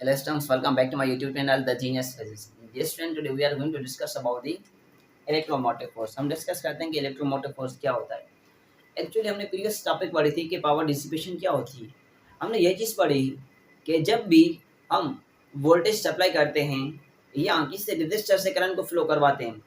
Hello students, welcome back to my YouTube channel, The Genius Physics. Yes friend, today we are going to discuss about the electromotive force. हम discuss करते हैं कि electromotive force क्या होता है। Actually हमने previous topic पढ़ी थी कि पावर डिसिपेशन क्या होती है। हमने ये चीज़ पढ़ी कि जब भी हम वोल्टेज सप्लाई करते हैं या किसी रेजिस्टर से करंट को फ्लो करवाते हैं,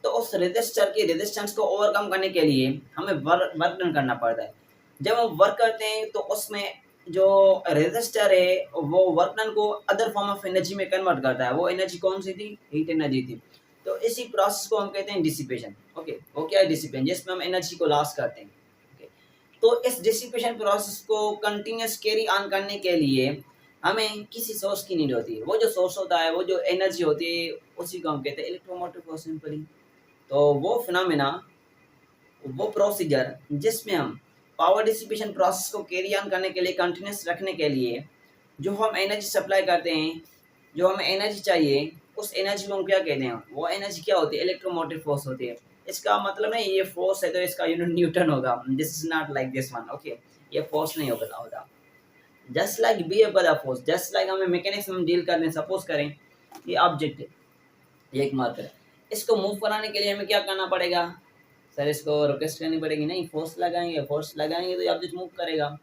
तो उस रेजिस्टर के रेजिस्टेंस को ओवरकम करने के लिए हमें वर्क डन करना पड़ता है। जब हम वर्क करते हैं तो उसमें जो रेजिस्टर है वो वर्क डन को अदर फॉर्म ऑफ एनर्जी में कन्वर्ट करता है। वो एनर्जी कौन सी थी? हीट एनर्जी थी। तो इसी प्रोसेस को हम कहते हैं डिसिपेशन। ओके, वो क्या है डिसिपेशन? जिसमें हम एनर्जी को लॉस करते हैं। ओके, तो इस डिसिपेशन प्रोसेस को कंटिन्यूस कैरी ऑन करने के लिए हमें किसी सोर्स की नीड होती है। वो जो सोर्स होता है, वो जो एनर्जी होती है, उसी को हम कहते हैं इलेक्ट्रोमोटिव फोर्स सिंपली। तो वो फिनोमेना, वो प्रोसीजर जिसमें हम पावर डिसिपेशन प्रोसेस को कैरी ऑन करने के लिए, कंटिन्यूस रखने के लिए जो हम एनर्जी सप्लाई करते हैं, जो हमें एनर्जी चाहिए, उस एनर्जी को हम क्या कहते हैं? वो एनर्जी क्या होती है? इलेक्ट्रोमोटिव फोर्स होती है। इसका मतलब नहीं ये फोर्स है तो इसका यूनिट न्यूटन होगा। This is not like this one. Okay, ये फोर्स नहीं होगा। जस्ट लाइक बी ए बड़ा फोर्स, जस्ट लाइक हमें मैकेनिक्स में डील करने, सपोज करें ये ऑब्जेक्ट है, ये एक मार्कर है, इसको मूव कराने के लिए हमें क्या करना पड़ेगा? सर इसको रिक्वेस्ट करनी पड़ेगी? नहीं, फोर्स लगाएंगे तो ऑब्जेक्ट मूव करेगा।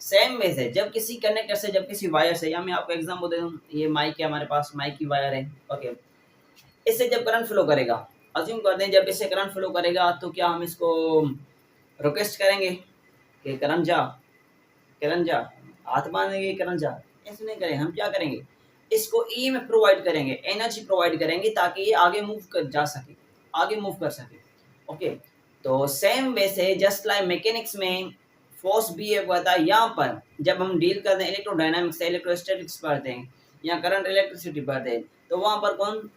सेम वे से जब किसी कनेक्टर से, जब किसी वायर से, या मैं आपको एग्जांपल दे दूं, ये माइक है, हमारे पास माइक की वायर है। ओके, इससे जब करंट फ्लो करेगा, अज्यूम करते हैं जब इससे करंट फ्लो करेगा, तो क्या हम इसको रिक्वेस्ट करेंगे कि करंट जा, हाथ बांधेंगे करंट जा? ऐसे नहीं करें। हम क्या करेंगे? इसको ईएमएफ प्रोवाइड करेंगे, एनर्जी प्रोवाइड करेंगे ताकि ये आगे मूव कर जा सके, आगे मूव कर सके। ओके, तो सेम वे से जस्ट लाइक मैकेनिक्स में फोर्स भी एक होता है। यहाँ पर जब हम डील करते हैं इलेक्ट्रोडायनामिक्स से, इलेक्ट्रोस्टैटिक्स पढ़ते हैं या करंट इलेक्ट्रिसिटी पढ़ते हैं, तो वहाँ पर कौन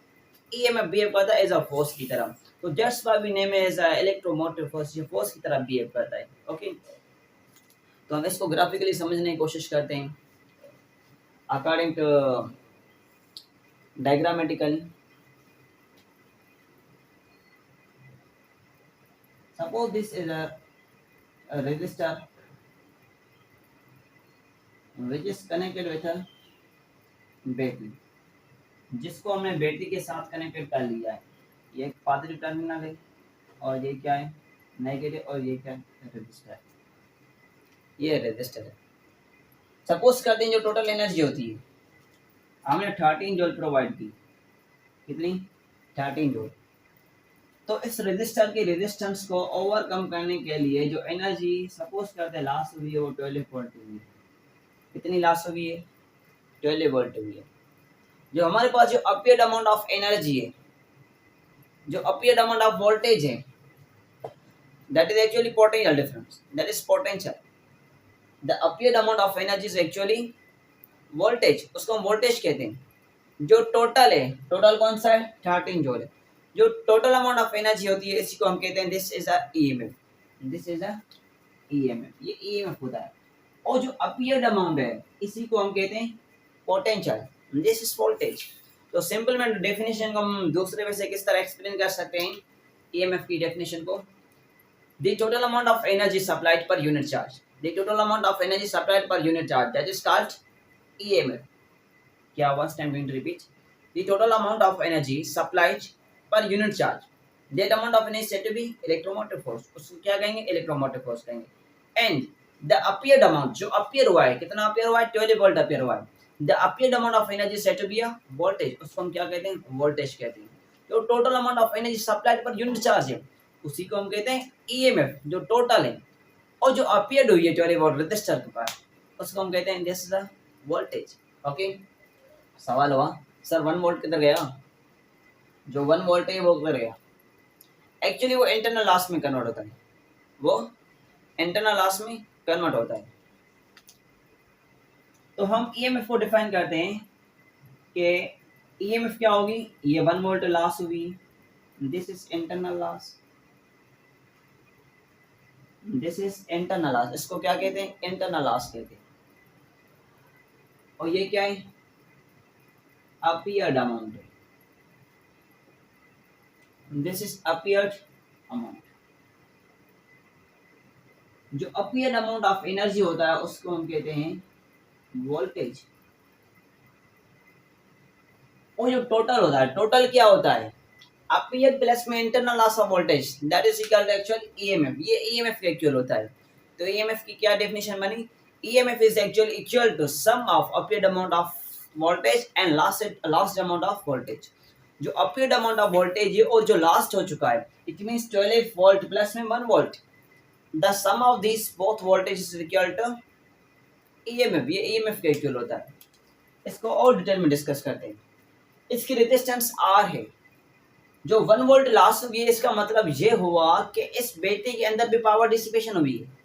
ईएमएफ बिहेव करता है? एज अ फोर्स की तरह। तो just by we name as electromotive force, ये फोर्स की तरह बिहेव करता है। ओके, तो हम इसको ग्राफिकली समझने की कोशिश करते हैं according to diagrammatically. Suppose this is a resistor which is connected with a battery, जिसको हमने बैटरी के साथ कनेक्टेड कर लिया है। ये एक पॉजिटिव टर्मिनल है और ये क्या है? नेगेटिव। और ये क्या है? रेजिस्टर। ये रेजिस्टर है। सपोज करते हैं जो टोटल एनर्जी होती है, हमने 13 जूल प्रोवाइड की। कितनी? 13 जूल। तो इस रेजिस्टर के रेजिस्टेंस को ओवरकम करने के लिए जो एनर्जी सपोज करते हैं लॉस हुई है, वो 12 वोल्ट हुई है। कितनी लॉस हुई है? 12 वोल्ट हुई है। जो हमारे पास जो अपियर्ड अमाउंट ऑफ एनर्जी है, जो अपियर्ड अमाउंट ऑफ वोल्टेज है, that is actually potential difference, that is potential. The appeared amount of energy is actually voltage, उसको हम वोल्टेज कहते हैं। जो टोटल है, टोटल कौन सा है? 13 जूल है। जो टोटल अमाउंट ऑफ एनर्जी होती है, इसी को हम कहते हैं this is a EMF. This is a EMF, ये ईएमएफ होता है। और जो अपियर्ड अमाउंट है, इसी को हम कहते हैं पोटेंशियल। This is voltage. तो सिंपल में डेफिनेशन को हम दूसरे वे से किस तरह एक्सप्लेन कर सकते हैं ईएमएफ की डेफिनेशन को? The total amount of energy supplied per unit charge, the total amount of energy supplied per unit charge, that is called EMF. क्या हुआ? Time going to repeat. The total amount of energy supplied per unit charge, that amount of energy said to be electromotive force, उसको क्या कहेंगे? Electromotive force कहेंगे। And the appeared amount, जो appear हुआ है, कितना अपीयर हुआ है? 12 वोल्ट अपीयर हुआ है। The appeared amount of energy said to be a voltage, उसको हम क्या कहते हैं? वोल्टेज कहते हैं। जो total amount of energy supplied per unit charge है, उसी को हम कहते हैं ईएमएफ, जो टोटल है। और जो अपीयर्ड हुई है 12 वोल्ट रजिस्टर के पास, उसको हम कहते हैं this is the voltage. Okay, सवाल हुआ सर 1 वोल्ट किधर गया? जो 1 वोल्ट है वो किधर गया? एक्चुअली वो इंटरनल लॉस में कन्वर्ट होता है, वो इंटरनल लॉस में कन्वर्ट होता है। तो हम ईएमएफ को डिफाइन करते हैं कि ईएमएफ क्या होगी? ये 1 वोल्ट लॉस हुई, this is internal loss, this is internal loss. इसको क्या कहते हैं? इंटरनल लॉस कहते हैं। और ये क्या है? अपीयर्ड अमाउंट है, दिस इज अपीयर्ड अमाउंट। जो अपीयर्ड अमाउंट ऑफ एनर्जी होता है, उसको हम कहते हैं वोल्टेज। वो जो टोटल होता है, टोटल क्या होता है, अपीयर प्लस में internal loss of voltage that is equal to actual EMF. ये ईएमएफ एक्चुअल होता है। तो ईएमएफ की क्या डेफिनेशन बनी, EMF is actual equal to sum of appeared amount of voltage and last amount of voltage. जो appeared amount of voltage है और जो लास्ट हो चुका है, इट मींस 12 वोल्ट प्लस में 1 volt, the sum of this both voltage is equal to EMF. ये EMF का इक्वल होता है। इसको और डिटेल में डिस्कस करते हैं। इसकी रेजिस्टेंस आर है, जो 1 वोल्ट लॉस हुई है, इसका मतलब ये हुआ कि इस बैटरी के अंदर भी पावर डिसिपेशन हुई है।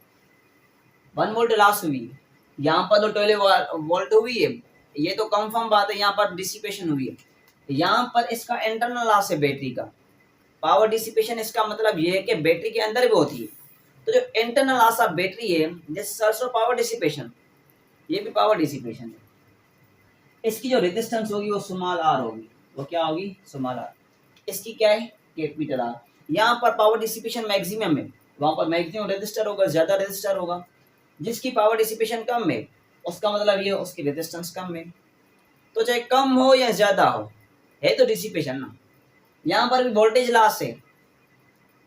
1 वोल्ट लॉस हुई है, यहाँ पर तो 12 वोल्ट हुई है, ये तो कंफर्म बात है, यहाँ पर डिसिपेशन हुई है। यहाँ पर इसका इंटरनल लॉस है बैटरी का, पावर डिसिपेशन। इसका मतलब ये है कि बैटरी के अंदर भी होती है। तो जो इंटरनल लॉस ऑफ बैटरी है, दिस आल्सो पावर डिसिपेशन, ये भी पावर डिसिपेशन है। इसकी जो रेजिस्टेंस होगी वो स्मॉल आर होगी। वो क्या होगी, स्मॉल आर। इसकी क्या है, कैपिटल आर। यहाँ पर पावर डिसिपेशन मैक्सिमम है, वहां पर मैक्सिमम रेजिस्टर होगा, ज्यादा रेजिस्टर होगा। जिसकी पावर डिसिपेशन कम है, उसका मतलब ये उसकी रेजिस्टेंस कम है। तो चाहे कम हो या ज्यादा हो, है तो डिसिपेशन ना। यहाँ पर भी वोल्टेज लॉस है,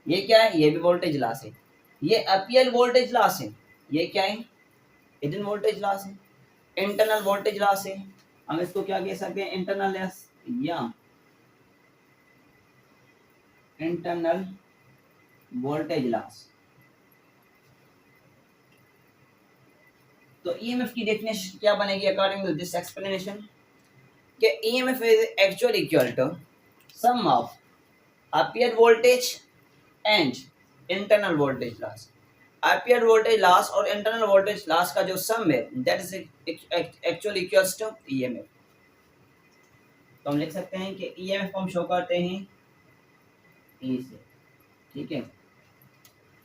ये क्या है, ये भी वोल्टेज लॉस है। ये अपीयल वोल्टेज लॉस है, ये क्या है, हिडन वोल्टेज लॉस है, इंटरनल वोल्टेज लॉस है। हम इसको क्या कह सकते हैं, इंटरनल लॉस या इंटरनल वोल्टेज लॉस। तो ईएमएफ की डेफिनेशन क्या बनेगी अकॉर्डिंग टू दिस एक्सप्लेनेशन, कि EMF is actually equal to sum of appear voltage and internal voltage loss. Appear voltage loss और इंटरनल वोल्टेज लॉस का जो सम है, that is actually equals to EMF. तो हम लिख सकते हैं कि ईएमएफ हम शो करते हैं ई से, ठीक है।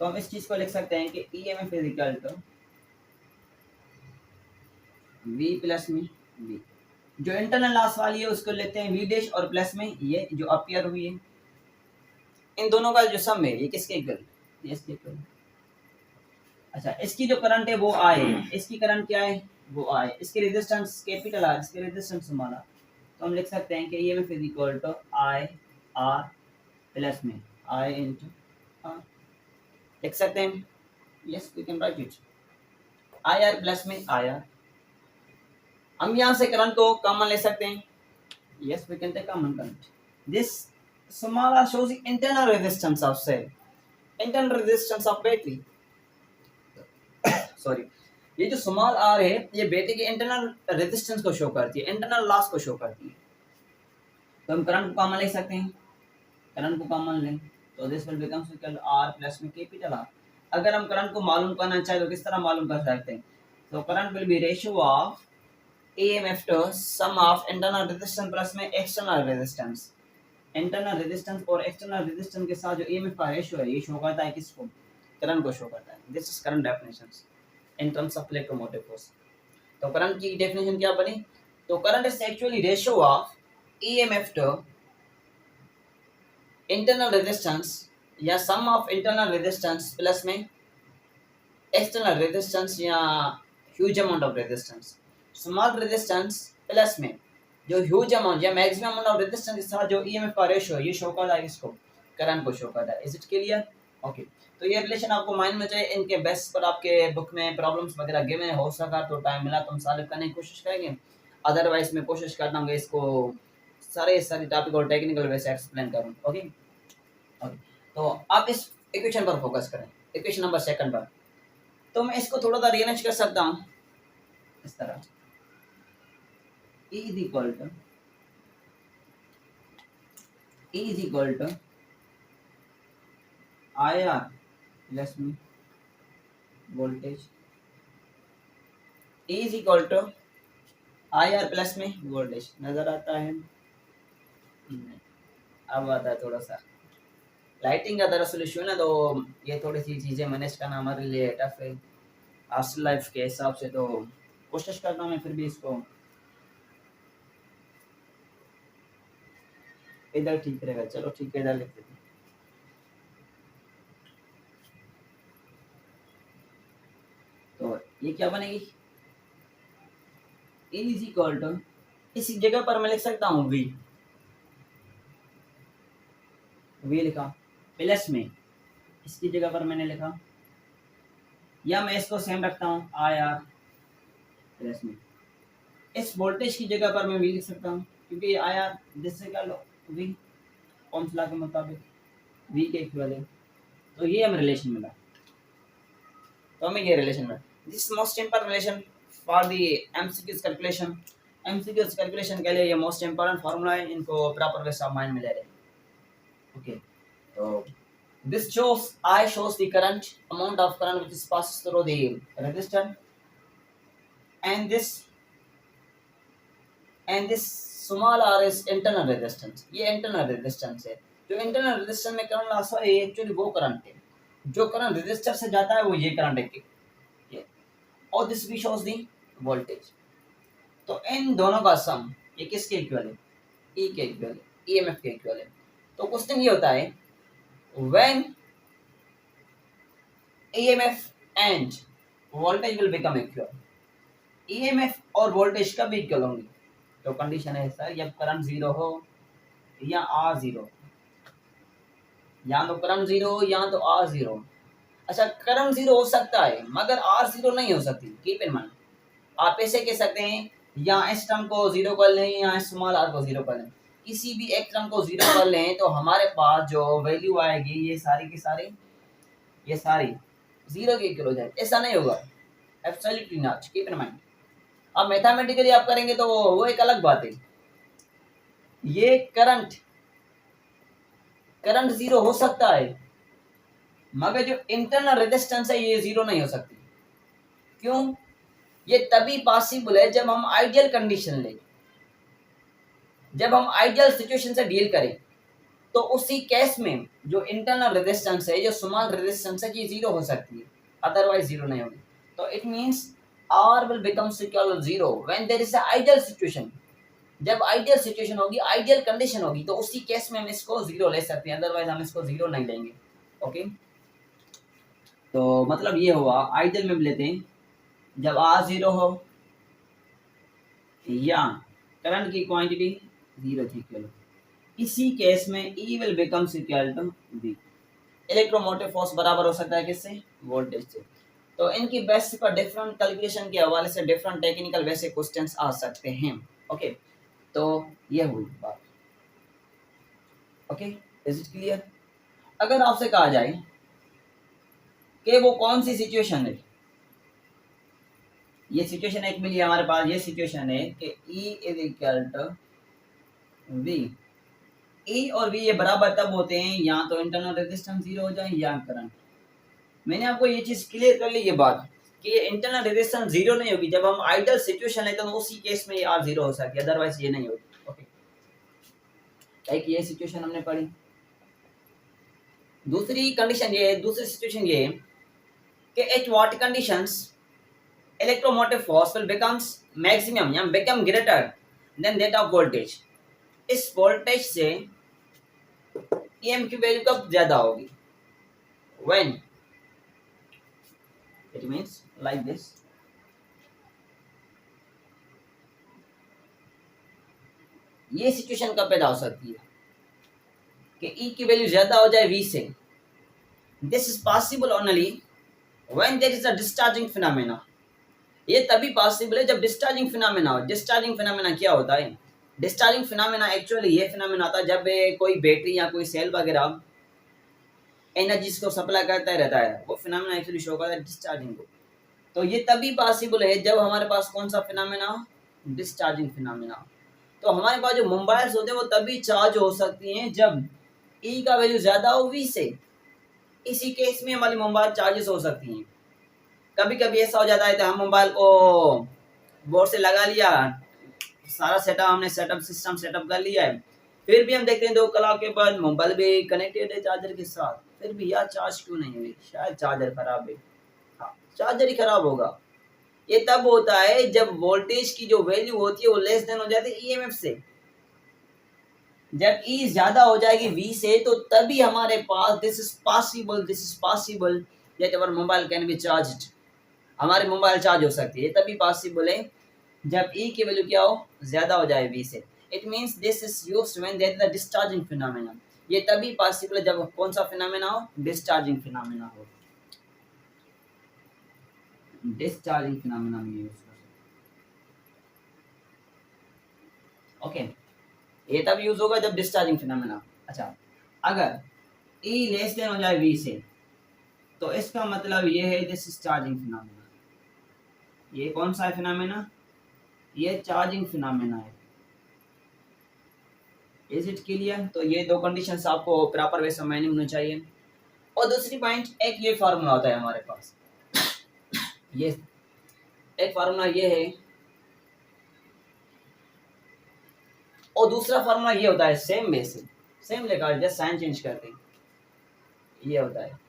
तो हम इस चीज को लिख सकते हैं कि EMF is equal to V plus में वी। जो इंटरनल लॉस वाली है उसको लेते हैं वी डैश, और प्लस में ये जो अपीयर हुई है, इन दोनों का जो सम है ये किसके इक्वल, ये इसके इक्वल। अच्छा, इसकी जो करंट है वो आई है, इसकी करंट क्या है, वो आई। इसकी रेजिस्टेंस कैपिटल आर, इसकी रेजिस्टेंस स्मॉल आर। तो हम लिख सकते हैं कि EMF is equal to I R plus में आई इंटू आर। लिख सकते हैं, yes we can write it, I R plus में आई आर। हम यहाँ से करंट को कॉमन ले सकते हैं, yes we can take common current. This small R shows internal resistance of cell, internal resistance of battery. Sorry, ये जो स्मॉल आर है ये बैटरी के इंटरनल रेजिस्टेंस को शो करती है, इंटरनल लॉस को शो करती है। तो हम करंट को कॉमन ले सकते हैं, करंट को कॉमन लें तो this will become equal R plus में कैपिटल आर। अगर हम करंट को मालूम करना चाहे तो किस तरह मालूम कर सकते हैं, तो current will be ratio of EMF to sum of internal resistance plus में एक्सटर्नल रेजिस्टेंस। इंटरनल रेजिस्टेंस और एक्सटर्नल रेजिस्टेंस के साथ जो EMF का रेशियो है, ये शो करता है किसको, करंट को शो करता है। This is current definitions in terms of electromotive force. तो करंट की डेफिनेशन क्या बनी, तो current is actually ratio of EMF to internal resistance या सम ऑफ इंटरनल रेजिस्टेंस प्लस में एक्सटर्नल रेजिस्टेंस या huge amount of resistance. Small resistance plus में जो ह्यूज अमाउंट या मैक्सिमम अमाउंट ऑफ रेजिस्टेंस के साथ जो ईएमएफ का रेशियो है, ये शो करता है इसको, करंट को शो करता है। Is it clear, okay. तो ये रिलेशन आपको माइंड में चाहिए। इनके बेस पर आपके बुक में प्रॉब्लम्स वगैरह गिवन है, हो सका तो टाइम मिला तो हम सॉल्व करने की कोशिश करेंगे, अदरवाइज मैं कोशिश करता हूँ इसको सारे टॉपिक और टेक्निकल वे से एक्सप्लेन करूँ, ओके ओके। तो आप इस इक्वेशन पर फोकस करें, इक्वेशन नंबर 2 पर। तो मैं इसको थोड़ा सा रीअरेंज कर सकता हूँ इस तरह, E is equal to IR plus में voltage, E is equal to IR plus में वोल्टेज। नजर आता है, अब आता है थोड़ा सा लाइटिंग का दरअसल इशू है ना, तो ये थोड़ी सी चीज़ें मैनेज करना हमारे लिए टफ है हॉस्टल लाइफ के हिसाब से। तो कोशिश करता हूँ मैं फिर भी इसको इधर ठीक रहेगा। चलो ठीक है, इधर लिख देते हैं। तो ये क्या बनेगी, E is equal to, इसी जगह पर मैं लिख सकता हूँ V, वी लिखा, प्लस में इसकी जगह पर मैंने लिखा, या मैं इसको सेम रखता हूँ आई आर प्लस में, इस वोल्टेज की जगह पर मैं वी लिख सकता हूँ, क्योंकि ये आई आर जिससे कर लो वी, ओम्स लॉ के मुताबिक वी के इक्वल है। तो ये हमें रिलेशन मिला, तो हमें ये रिलेशन मिला। This most important relation for the MCQs calculation. MCQs calculation के लिए ये मोस्ट इंपॉर्टेंट फार्मूला है, इनको प्रॉपर वे सब माइंड में ले रहे। ओके, तो this shows I shows the current, amount of current which is passes through the resistor, and this small r is internal resistance। ये internal resistance है। जो internal resistance में करंट लॉस है, ये एक्चुअली वो करंट है जो करंट रेजिस्टर से जाता है, वो ये करंट है ये। और दिस भी शोज दी वोल्टेज। तो इन दोनों का सम ये किसके इक्वल है? ई के इक्वल है, ईएमएफ के इक्वल है। तो क्वेश्चन ये होता है, when EMF and voltage will become equal। EMF और वोल्टेज कब इक्वल होंगे? तो कंडीशन है सर, जब करंट जीरो हो या आर जीरो, या तो करंट जीरो हो या तो आर जीरो। अच्छा, करंट जीरो हो सकता है मगर आर जीरो नहीं हो सकती। कीप इन माइंड, आप ऐसे कह सकते हैं या इस टर्म को जीरो कर लें या स्मॉल आर को जीरो कर लें, किसी भी एक टर्म को जीरो कर लें तो हमारे पास जो वैल्यू आएगी ये सारी की सारी, ये सारी जीरो के इक्वल हो जाए। ऐसा नहीं होगा, absolutely not, keep in mind. अब मैथमेटिकली आप करेंगे तो वो एक अलग बात है। ये करंट जीरो हो सकता है मगर जो इंटरनल रेजिस्टेंस है ये जीरो नहीं हो सकती। क्यों? ये तभी पॉसिबल है जब हम आइडियल कंडीशन लें, जब हम आइडियल सिचुएशन से डील करें। तो उसी केस में जो इंटरनल रेजिस्टेंस है, जो स्मॉल रेजिस्टेंस है, ये जीरो हो सकती है, अदरवाइज जीरो नहीं होगी। तो it means R will becomes equal to zero when there is a ideal situation। जब आइडियल सिचुएशन होगी, आइडियल कंडीशन होगी, तो उसी केस में हम इसको जीरो ले सकते हैं, अदरवाइज हम इसको जीरो नहीं लेंगे। ओके, तो मतलब ये हुआ, आइडियल में लेते हैं जब R जीरो हो या करंट की क्वांटिटी जीरो थी इक्वल, इसी केस में E will becomes equal to V। Electromotive force बराबर हो सकता है किससे? वोल्टेज से। तो इनकी बेस पर डिफरेंट कैलकुलेशन के हवाले से डिफरेंट टेक्निकल वैसे क्वेश्चंस आ सकते हैं। ओके, तो ये हुई बात। Okay, is it clear? अगर आपसे कहा जाए कि वो कौन सी सिचुएशन है, ये सिचुएशन एक मिली हमारे पास, ये सिचुएशन है कि E is equal to V। E और V ये बराबर तब होते हैं या तो इंटरनल रेजिस्टेंस जीरो हो जाए या करंट। मैंने आपको ये चीज क्लियर कर ली, ये बात कि इंटरनल रेजिस्टेंस जीरो नहीं होगी। जब हम आइडियल सिचुएशन लेते हैं तो उसी केस में ये आर जीरो हो सकती है, अदरवाइज ये नहीं होगी। ओके, एक ये सिचुएशन हमने पढ़ी। दूसरी कंडीशन ये, दूसरी सिचुएशन ये कि at what conditions electromotive force will becomes maximum या become greater than that of voltage. इस वोल्टेज से ईएम की वैल्यू कब ज्यादा होगी? When it means like this। ये सिचुएशन कब पैदा हो सकती है कि E की वैल्यू ज्यादा हो जाए V से। This is possible only when there is a discharging phenomena. ये तभी पॉसिबल है जब डिस्चार्जिंग फिनोमेना हो। डिस्चार्जिंग फिनोमेना क्या होता है? डिस्चार्जिंग फिनोमेना एक्चुअली ये फिनोमेना होता है जब कोई बैटरी या कोई सेल वगैरह एनर्जी को सप्लाई करता रहता है, वो फिनोमेना एक्चुअली शो करता है डिस्चार्जिंग को। तो ये तभी पॉसिबल है जब हमारे पास कौन सा फिनोमेना? Discharging phenomena. तो हमारे पास जो मोबाइल्स होते हैं वो तभी चार्ज हो सकती हैं जब E का वैल्यू ज्यादा हो V से। इसी केस में हमारी मोबाइल चार्जेस हो सकती हैं। कभी कभी ऐसा हो जाता है तो हम मोबाइल को बोर्ड से लगा लिया, सारा सेटअप हमने सिस्टम सेटअप कर लिया है, फिर भी हम देखते हैं 2 कलाक के बाद मोबाइल भी कनेक्टेड है चार्जर के साथ, फिर भी यार चार्ज क्यों नहीं हुई? शायद चार्जर खराब है। हाँ, चार्जर ही खराब होगा। ये तब होता है जब वोल्टेज की जो वैल्यू होती है वो लेस देन हो जाती है ईएमएफ से। जब E ज्यादा हो जाएगी V से तो तभी हमारे पास this is possible that our mobile can be charged. हमारी मोबाइल चार्ज हो सकती है, तभी पॉसिबल है जब E की वैल्यू क्या हो? ज्यादा हो जाए V से। It means this is used when there is a discharging phenomena. ये तभी पॉसिबल है जब कौन सा फिनोमेना हो, डिस्चार्जिंग फिनोमेना हो, डिस्चार्जिंग फिनोमेना में यूज कर सकते। ओके, ये तब यूज होगा जब डिस्चार्जिंग फिनोमेना। अच्छा, अगर ई लेस देन हो जाए वी से, तो इसका मतलब ये है दिस इज चार्जिंग फिनोमेना। ये कौन सा है फिनोमेना, ये चार्जिंग फिनोमेना है। Is it clear? तो ये दो कंडीशंस आपको प्रॉपर वे समझनी होनी चाहिए। और दूसरी पॉइंट, एक ये फार्मूला होता है हमारे पास, ये एक फार्मूला ये है, और दूसरा फार्मूला ये होता है सेम बेसिक, सेम लेकर जस्ट साइन चेंज करते हैं। ये होता है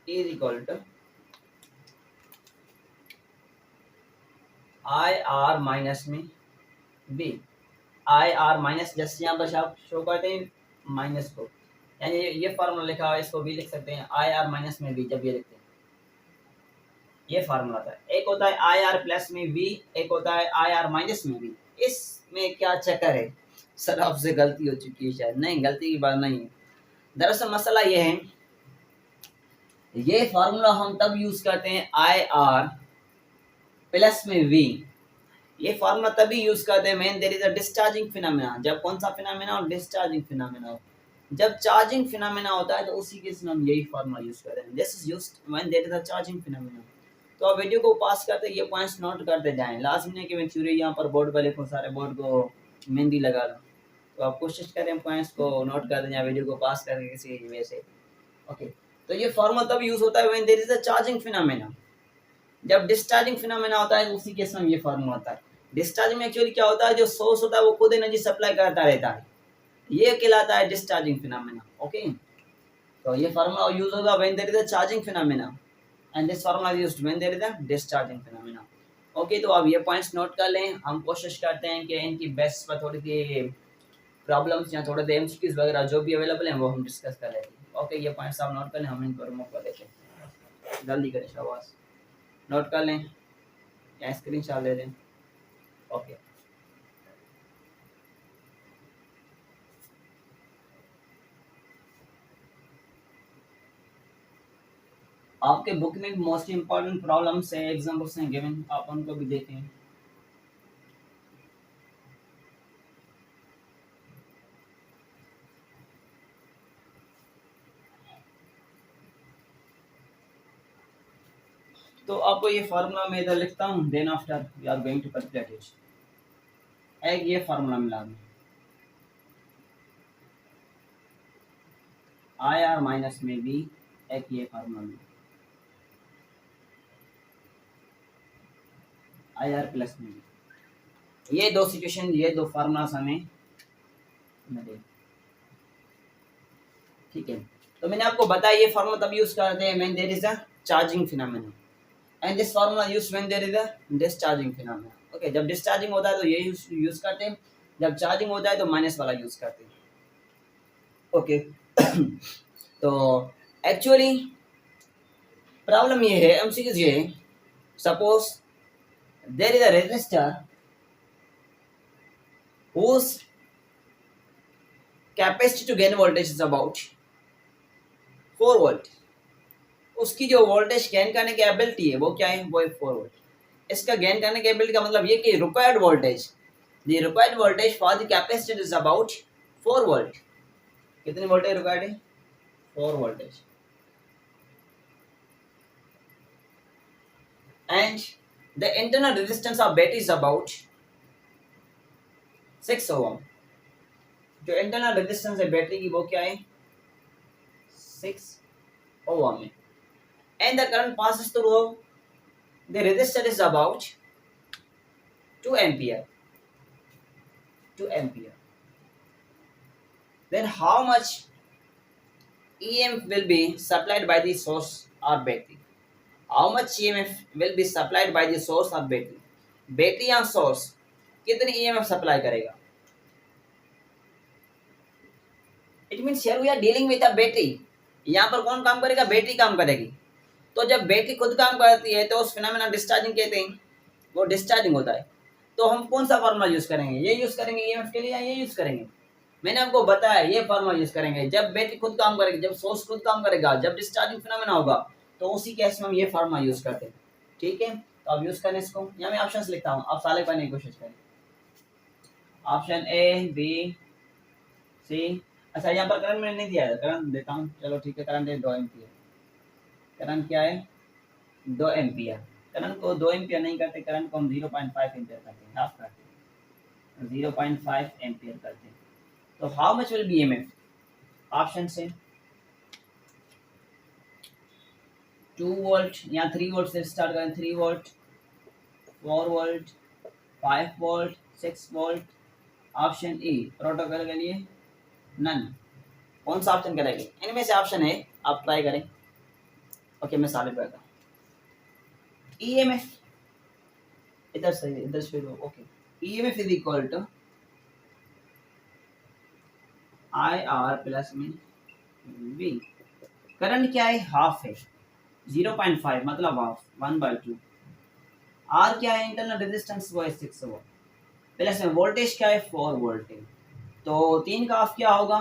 is equal to I R minus में B, I R minus just यहाँ पर आप शो करते हैं माइनस को, यानी ये फार्मूला लिखा हुआ है, इसको भी लिख सकते हैं आई आर माइनस में बी, जब ये लिखते हैं ये फार्मूला था। एक होता है आई आर प्लस में वी, एक होता है आई आर माइनस में वी। इसमें क्या चक्कर है सर, आपसे गलती हो चुकी है शायद। नहीं, गलती की बात नहीं है, दरअसल मसला ये है, ये फार्मूला हम तब यूज करते हैं आई आर प्लस में वी, ये फार्मूला तभी यूज करते हैं when there is a discharging phenomena, जब कौन सा फिनोमेना हो, डिस्चार्जिंग फिनोमेना हो। जब चार्जिंग फिनोमेना होता है तो उसी केस में हम यही फार्मूला यूज करते हैं, this is used when there is a charging phenomena. तो आप वीडियो को पास करते ये पॉइंट्स नोट करते जाएं, लाजमी नहीं कि मैं थ्योरी यहाँ पर बोर्ड पर लिखूँ, सारे बोर्ड को मेहंदी लगा लूँ। तो आप कोशिश करें पॉइंट्स को नोट कर दें या वीडियो को पास करके किसी वे से। ओके, तो ये फार्मूला तब यूज होता है when there is a charging phenomena. जब डिस्चार्जिंग फिनोमेना होता है उसी केस में ये फार्मूला होता है। डिस्चार्जिंग में एक्चुअली क्या होता है, जो सोर्स होता है वो खुद एनर्जी सप्लाई करता रहता है, ये कहलाता है डिस्चार्जिंग फिनोमेना। ओके, तो ये फार्मूला यूज होगा when there is a charging phenomena and this formula is used when there is a discharging phenomena. Okay, तो आप ये पॉइंट्स नोट कर लें। हम कोशिश करते हैं कि इनकी बेस पर थोड़ी सी प्रॉब्लम्स या थोड़े एमसीक्यूज वगैरह जो भी अवेलेबल हैं वो हम डिस्कस कर लेते हैं। ओके, ये पॉइंट्स आप नोट कर लें, हम इनको रिमूव कर देते हैं। जल्दी करें शाबाश, नोट कर लें या स्क्रीनशॉट ले लें। ओके, आपके बुक में मोस्ट इंपॉर्टेंट प्रॉब्लम्स हैं, एग्जाम्पल्स हैं गिवन, आप उनको भी देखें। तो आपको ये फार्मूला मैं इधर लिखता हूँ, then after we are going to calculate it. एक ये फार्मूला मिला मैं, आई आर माइनस में बी, एक ये फार्मूला मिला आई आर प्लस में बी। ये दो सिचुएशन, ये दो फार्मूलास हमें मिले, ठीक है। तो मैंने आपको बताया ये फार्मूला तब यूज करते हैं when there is a charging phenomena and this formula used when there is a discharging phenomena. Okay, जब डिस्चार्जिंग होता है तो ये यूज करते हैं, जब चार्जिंग होता है तो माइनस वाला यूज करते हैं। ओके तो एक्चुअली प्रॉब्लम ये है, एमसीक्यूज ये है, suppose there is a resistor whose capacity to gain voltage is about 4 volt, उसकी जो वोल्टेज गेन करने की एबिलिटी है वो क्या है, वो है 4 वोल्ट। इसका गेन करने की एबिलिटी का मतलब ये कि required voltage, the required voltage for the capacitor is about 4 volt. कितने वोल्टेज रिक्वायर्ड है, 4 voltage. And the internal resistance of battery is about 6 ओम। जो इंटरनल रेजिस्टेंस है बैटरी की वो क्या है, 6 ओम है। And the current passes through the resistor is about 2 ampere, 2 ampere. Then how much EMF will be supplied by the source or battery? How much EMF will be supplied by the source or battery? Battery या source कितनी EMF supply करेगा? It means here we are dealing with a battery. यहाँ पर कौन काम करेगा, battery काम करेगी। तो जब बैटरी खुद काम करती है तो उस फिनोमेना डिस्चार्जिंग कहते हैं, वो डिस्चार्जिंग होता है। तो हम कौन सा फार्मूला यूज करेंगे, ये यूज करेंगे ईएमएफ के लिए या ये यूज करेंगे, मैंने आपको बताया ये फॉर्मूला यूज करेंगे। जब बैटरी खुद काम करेगी, जब सोर्स खुद काम करेगा, जब डिस्चार्जिंग फिनोमेना होगा, तो उसी केस में हम ये फॉर्मूला यूज करते हैं। ठीक है, तो अब यूज करें इसको। यहाँ मैं ऑप्शंस लिखता हूँ, आप साले करने की कोशिश करें। ऑप्शन ए, बी, सी। अच्छा, यहाँ पर करंट मैंने नहीं दिया है, करंट देता हूँ। चलो ठीक है, करंट है 2 एम्पियर। करंट क्या है? 2 एम्पियर। करंट को 2 एम्पियर नहीं करते, करंट को हम 0.5 एम्पियर करते हैं, हाफ करते हैं, 0.5 एम्पियर करते हैं। तो how much will be EMF? Option से 2 वोल्ट या 3 वोल्ट से स्टार्ट करें। 3 volt, 4 volt, 5 volt, 6 volt. Option E protocol के लिए नन। कौन सा ऑप्शन करेंगे? इनमें से ऑप्शन है, आप ट्राई करें। ओके, मैं साबित करता हूँ। ईएमएफ इधर से, इधर से। Okay, EMF is equal to I R plus में वी। करंट क्या है? हाफ है, 0.5 मतलब हाफ, 1/2। आर क्या है? इंटरनल रेजिस्टेंस, वो है 6 ओम। प्लस में वोल्टेज क्या है? 4 वोल्ट है। तो 3 का हाफ क्या होगा?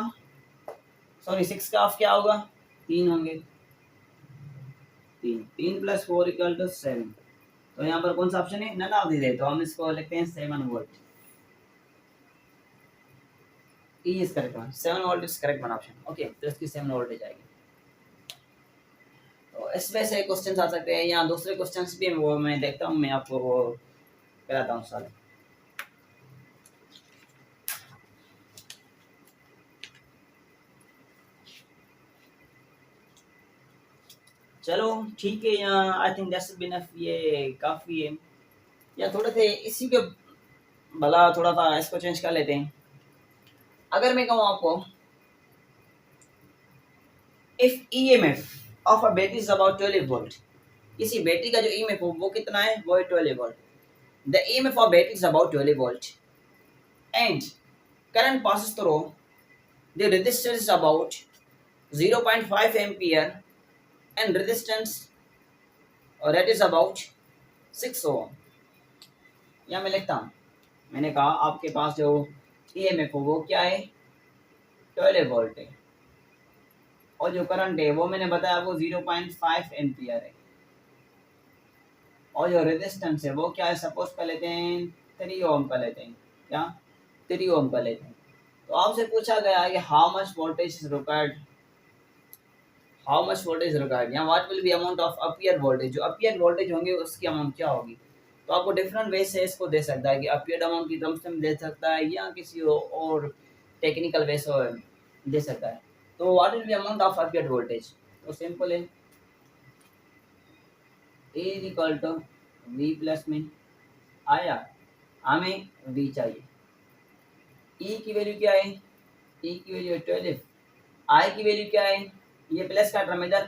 सॉरी, 6 का हाफ क्या होगा? 3 होंगे। 3 प्लस 4 इक्वल टू 7। तो यहाँ पर कौन सा ऑप्शन है? नन ऑफ दी है, तो हम इसको लिखते हैं 7 volt. E is correct one, 7 volt is correct one option. Okay, तो इसकी 7 वोल्टेज आएगी। तो इसमें से क्वेश्चन आ सकते हैं, या दूसरे क्वेश्चन भी हैं, वो मैं देखता हूँ, मैं आपको वो कराता हूँ सारे। चलो ठीक है, यहाँ I think that's been enough, ये काफ़ी है। या थोड़े थे इसी के भला, थोड़ा सा इसको चेंज कर लेते हैं। अगर मैं कहूँ आपको, if EMF of a battery is about 12 volt, किसी बैटरी का जो ईएमएफ हो वो कितना है? वो है 12 volt. The EMF of battery is about 12 volt and current passes through the resistance is about 0.5 ampere and resistance और that is about 6 ohm। यहाँ मैं लिखता हूँ, मैंने कहा आपके पास जो ईएमएफ हो वो क्या है? 12 वोल्ट है, और जो करंट है वो मैंने बताया वो 0.5 एम्पियर है, और जो रेजिस्टेंस है वो क्या है? सपोज कर लेते हैं 3 ओम का लेते हैं। क्या? 3 ओम का लेते हैं। तो आपसे पूछा गया है कि how much voltage is required, how much voltage required, या what will be amount of appear voltage. जो अपियर वोल्टेज होंगे उसकी अमाउंट क्या होगी? तो आपको डिफरेंट वे से इसको दे सकता है, कि अपियर अमाउंट की टर्म्स में दे सकता है, या किसी और टेक्निकल वे से दे सकता है। तो what will be amount of appear voltage? तो सिंपल है, A is equal to V plus में आया, हमें वी चाहिए। ई की वैल्यू क्या है? ई की वैल्यू है 12। आई की वैल्यू क्या है? ये प्लस का टर्म इधर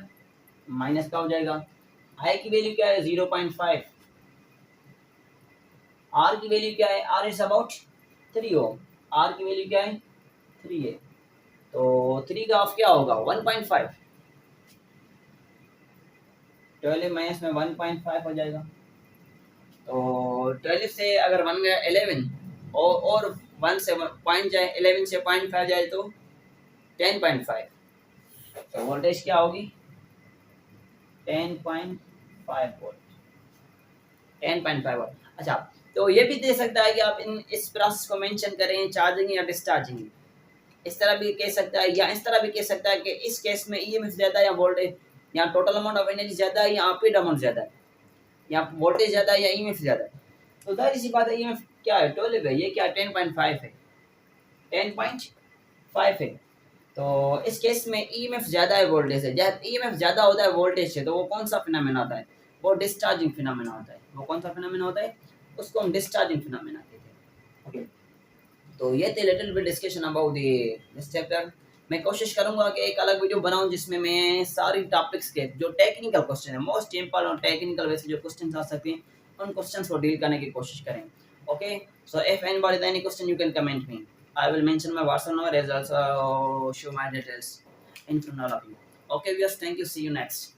माइनस का हो जाएगा। आई की वैल्यू क्या है? 0.5। आर की वैल्यू क्या है? R is about 3 ohm. R की वैल्यू क्या है? 3 है। तो 3 का हाफ क्या होगा? 1.5। 12 माइनस में 1.5 हो जाएगा। तो 12 से अगर 1 गया 11, और 1 से पॉइंट जाए, 11 से 0.5 जाए तो 10.5। तो वोल्टेज क्या होगी? 10.5 वोल्ट। 10.5 वोल्ट। अच्छा, तो ये भी दे सकता है कि आप इस प्रोसेस को मेंशन करें, चार्जिंग या डिस्चार्जिंग। इस तरह भी कह सकता है, या इस तरह भी कह सकता है कि इस केस में ईएमएफ ज़्यादा है या वोल्टेज, या टोटल अमाउंट ऑफ एनर्जी ज़्यादा है या आउटपुट अमाउंट ज़्यादा है, या वोल्टेज ज़्यादा है या ईएमएफ ज़्यादा है। तो जाहिर सी बात है, ईएमएफ क्या है? 12 है, ये क्या है? 10.5 है, 10.5 है। तो इस केस में ईएमएफ ज़्यादा है वोल्टेज से। जब ईएमएफ ज़्यादा होता है वोल्टेज से, तो वो कौन सा फिनोमेना होता है? वो डिस्चार्जिंग फिनोमेना होता है। वो कौन सा फिनोमेना होता है? उसको हम डिस्चार्जिंग फिनोमेना कहते हैं। ओके, तो ये थे little bit discussion about this chapter. मैं कोशिश करूंगा कि एक अलग वीडियो बनाऊं जिसमें मैं सारी टॉपिक्स के जो टेक्निकल क्वेश्चन है, मोस्ट इंपॉर्टेंट टेक्निकल वैसे जो क्वेश्चन आ सकते हैं, उन क्वेश्चंस को डील करने की कोशिश करें। Okay, so if anybody has any question you can comment me. I will mention my WhatsApp number as also show my details in front of you. Okay, viewers, thank you. See you next.